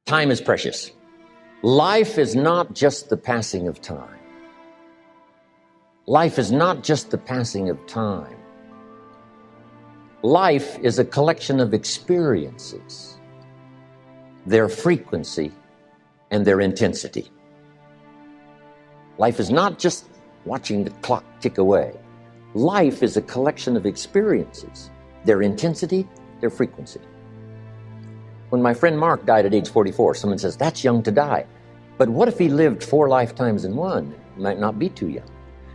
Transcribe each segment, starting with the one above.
Time is precious. Life is not just the passing of time. Life is not just the passing of time. Life is a collection of experiences, their frequency and their intensity. Life is not just watching the clock tick away. Life is a collection of experiences, their intensity, their frequency. When my friend Mark died at age 44, someone says, that's young to die. But what if he lived 4 lifetimes in one? It might not be too young.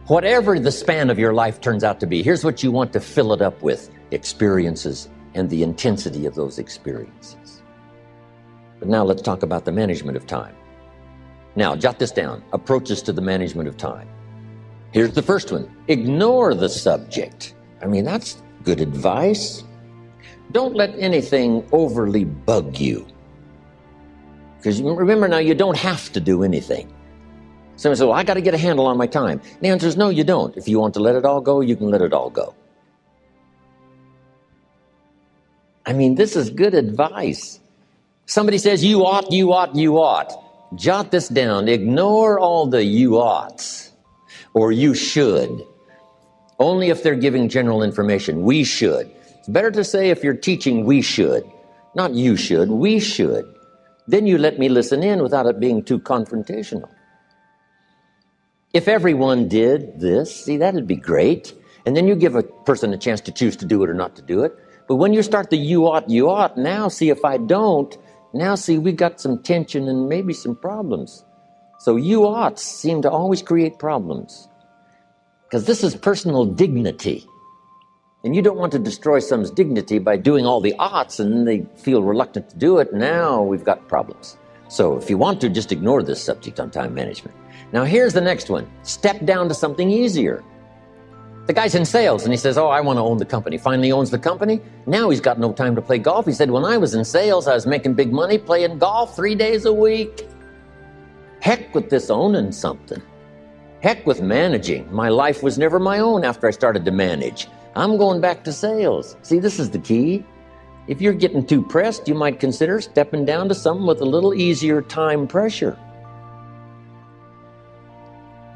Whatever the span of your life turns out to be, here's what you want to fill it up with: experiences and the intensity of those experiences. But now let's talk about the management of time. Now, jot this down: approaches to the management of time. Here's the first one: ignore the subject. I mean, that's good advice. Don't let anything overly bug you. Because remember now, you don't have to do anything. Someone says, well, I got to get a handle on my time. The answer is no, you don't. If you want to let it all go, you can let it all go. I mean, this is good advice. Somebody says, you ought, you ought, you ought. Jot this down. Ignore all the you oughts or you should. Only if they're giving general information. We should. It's better to say, if you're teaching, we should. Not you should, we should. Then you let me listen in without it being too confrontational. If everyone did this, see, that'd be great. And then you give a person a chance to choose to do it or not to do it. But when you start the you ought, now see, if I don't, now see, we got some tension and maybe some problems. So you oughts seem to always create problems. Because this is personal dignity. And you don't want to destroy someone's dignity by doing all the oughts and then they feel reluctant to do it. Now we've got problems. So if you want to, just ignore this subject on time management. Now here's the next one. Step down to something easier. The guy's in sales and he says, oh, I want to own the company. Finally owns the company. Now he's got no time to play golf. He said, when I was in sales, I was making big money playing golf 3 days a week. Heck with this owning something. Heck with managing. My life was never my own after I started to manage. I'm going back to sales. See, this is the key. If you're getting too pressed, you might consider stepping down to something with a little easier time pressure.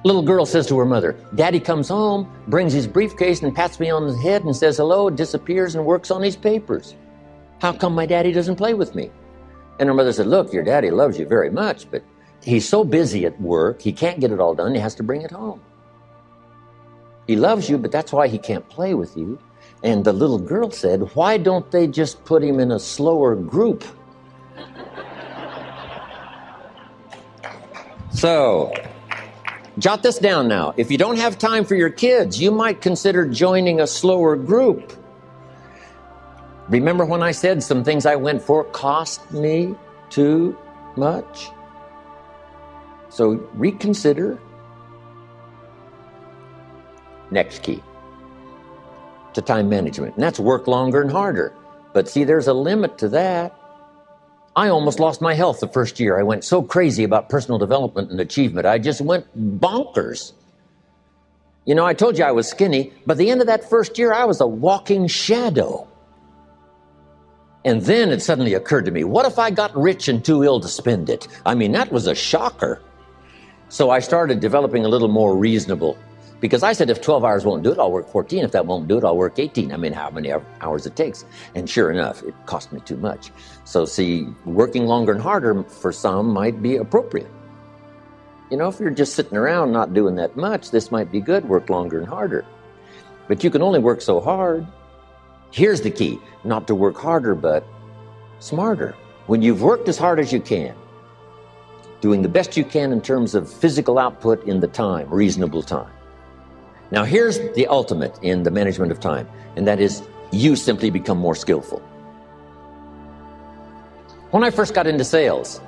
Little girl says to her mother, Daddy comes home, brings his briefcase and pats me on the head and says hello, disappears and works on his papers. How come my daddy doesn't play with me? And her mother said, look, your daddy loves you very much, but he's so busy at work, he can't get it all done, he has to bring it home. He loves you, but that's why he can't play with you. And the little girl said, why don't they just put him in a slower group? So, jot this down now. If you don't have time for your kids, you might consider joining a slower group. Remember when I said some things I went for cost me too much? So reconsider. Next key to time management, and that's work longer and harder. But see, there's a limit to that. I almost lost my health the first year. I went so crazy about personal development and achievement. I just went bonkers. You know, I told you I was skinny, but at the end of that first year, I was a walking shadow. And then it suddenly occurred to me, what if I got rich and too ill to spend it? I mean, that was a shocker. So I started developing a little more reasonable. Because I said, if 12 hours won't do it, I'll work 14. If that won't do it, I'll work 18. I mean, how many hours it takes. And sure enough, it cost me too much. So see, working longer and harder for some might be appropriate. You know, if you're just sitting around not doing that much, this might be good, work longer and harder. But you can only work so hard. Here's the key, not to work harder, but smarter. When you've worked as hard as you can, doing the best you can in terms of physical output in the time, reasonable time. Now here's the ultimate in the management of time, and that is you simply become more skillful. When I first got into sales,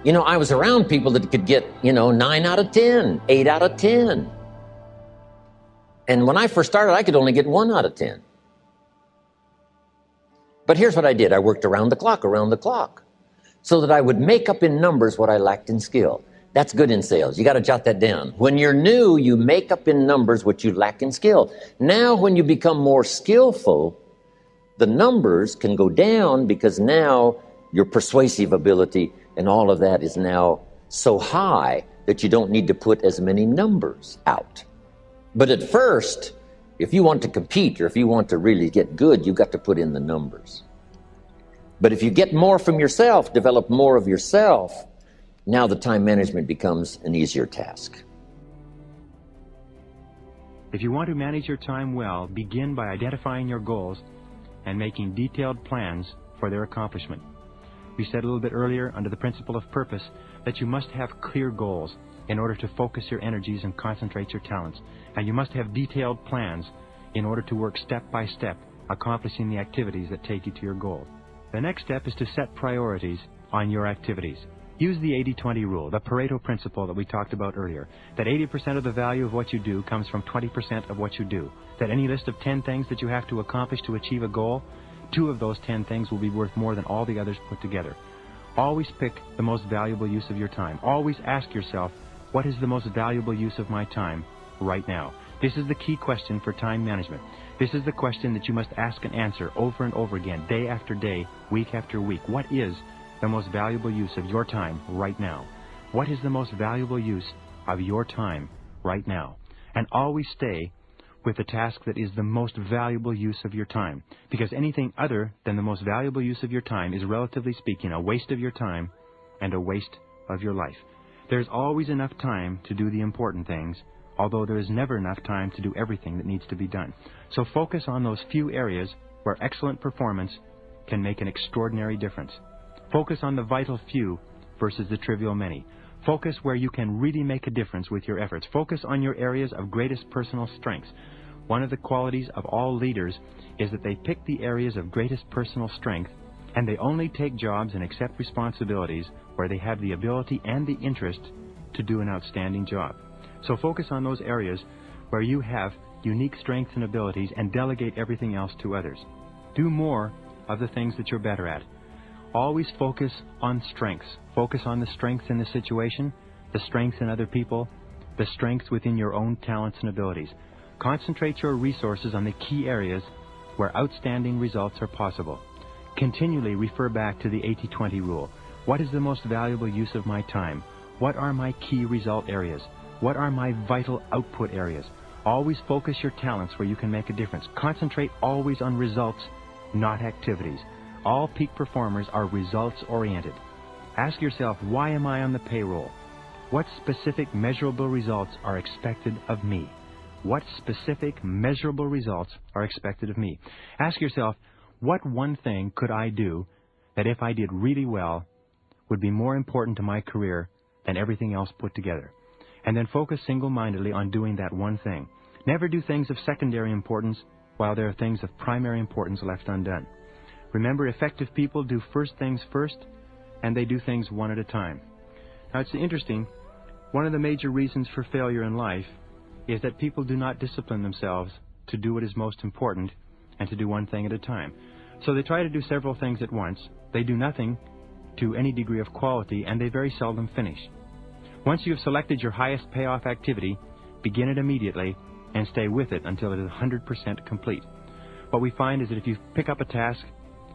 you know, I was around people that could get, 9 out of 10, 8 out of 10. And when I first started, I could only get 1 out of 10. But here's what I did. I worked around the clock, so that I would make up in numbers what I lacked in skill. That's good in sales. You got to jot that down. When you're new, you make up in numbers what you lack in skill. Now, when you become more skillful, the numbers can go down because now your persuasive ability, And all of that is now so high that you don't need to put as many numbers out. But at first, if you want to compete or if you want to really get good, you've got to put in the numbers. But if you get more from yourself, develop more of yourself, now the time management becomes an easier task. If you want to manage your time well, begin by identifying your goals and making detailed plans for their accomplishment. We said a little bit earlier, under the principle of purpose, that you must have clear goals in order to focus your energies and concentrate your talents. And you must have detailed plans in order to work step by step, accomplishing the activities that take you to your goal. The next step is to set priorities on your activities. Use the 80-20 rule, the Pareto principle that we talked about earlier, that 80% of the value of what you do comes from 20% of what you do. That any list of 10 things that you have to accomplish to achieve a goal, 2 of those 10 things will be worth more than all the others put together. Always pick the most valuable use of your time. Always ask yourself, what is the most valuable use of my time right now? This is the key question for time management. This is the question that you must ask and answer over and over again, day after day, week after week. What is the most valuable use of your time right now? What is the most valuable use of your time right now? And always stay with the task that is the most valuable use of your time, because anything other than the most valuable use of your time is, relatively speaking, a waste of your time and a waste of your life. There's always enough time to do the important things, although there is never enough time to do everything that needs to be done. So focus on those few areas where excellent performance can make an extraordinary difference. Focus on the vital few versus the trivial many. Focus where you can really make a difference with your efforts. Focus on your areas of greatest personal strengths. One of the qualities of all leaders is that they pick the areas of greatest personal strength, and they only take jobs and accept responsibilities where they have the ability and the interest to do an outstanding job. So focus on those areas where you have unique strengths and abilities and delegate everything else to others. Do more of the things that you're better at. Always focus on strengths. Focus on the strengths in the situation, the strengths in other people, the strengths within your own talents and abilities. Concentrate your resources on the key areas where outstanding results are possible. Continually refer back to the 80-20 rule. What is the most valuable use of my time? What are my key result areas? What are my vital output areas? Always focus your talents where you can make a difference. Concentrate always on results, not activities. All peak performers are results-oriented. Ask yourself, why am I on the payroll? What specific measurable results are expected of me? What specific measurable results are expected of me? Ask yourself, what one thing could I do that if I did really well would be more important to my career than everything else put together? And then focus single-mindedly on doing that one thing. Never do things of secondary importance while there are things of primary importance left undone. Remember, effective people do first things first, and they do things one at a time. Now, it's interesting. One of the major reasons for failure in life is that people do not discipline themselves to do what is most important and to do one thing at a time. So they try to do several things at once. They do nothing to any degree of quality, and they very seldom finish. Once you have selected your highest payoff activity, begin it immediately and stay with it until it is 100% complete. What we find is that if you pick up a task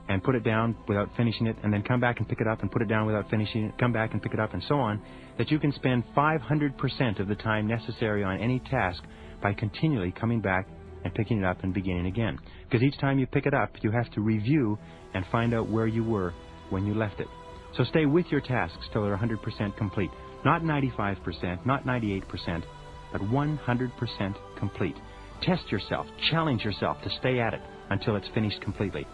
and put it down without finishing it, and then come back and pick it up and put it down without finishing it, come back and pick it up, and so on, that you can spend 500% of the time necessary on any task by continually coming back and picking it up and beginning again. Because each time you pick it up, you have to review and find out where you were when you left it. So stay with your tasks till they're 100% complete. Not 95%, not 98%, but 100% complete. Test yourself, challenge yourself to stay at it until it's finished completely.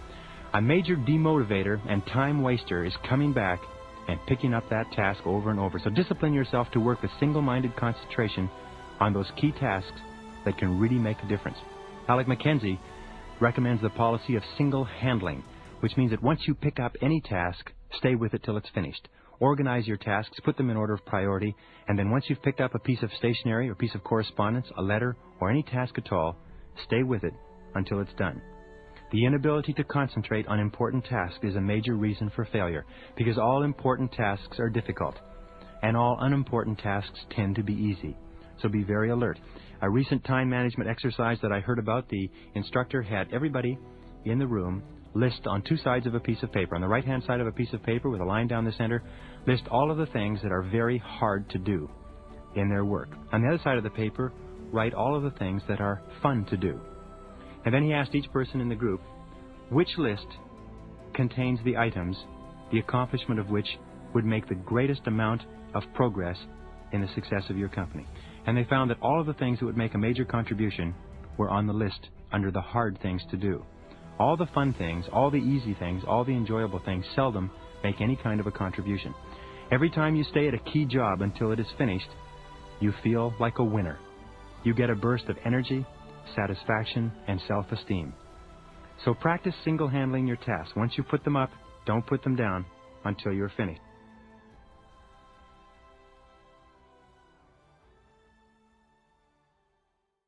A major demotivator and time waster is coming back and picking up that task over and over. So discipline yourself to work with single-minded concentration on those key tasks that can really make a difference. Alec McKenzie recommends the policy of single handling, which means that once you pick up any task, stay with it till it's finished. Organize your tasks, put them in order of priority, and then once you've picked up a piece of stationery or piece of correspondence, a letter, or any task at all, stay with it until it's done. The inability to concentrate on important tasks is a major reason for failure, because all important tasks are difficult, and all unimportant tasks tend to be easy. So be very alert. A recent time management exercise that I heard about, the instructor had everybody in the room list on two sides of a piece of paper. On the right-hand side of a piece of paper with a line down the center, List all of the things that are very hard to do in their work. On the other side of the paper, write all of the things that are fun to do. And then he asked each person in the group, which list contains the items, the accomplishment of which would make the greatest amount of progress in the success of your company. And they found that all of the things that would make a major contribution were on the list under the hard things to do. All the fun things, all the easy things, all the enjoyable things seldom make any kind of a contribution. Every time you stay at a key job until it is finished, you feel like a winner. You get a burst of energy, satisfaction, and self-esteem. So practice single-handling your tasks. Once you put them up, don't put them down until you're finished.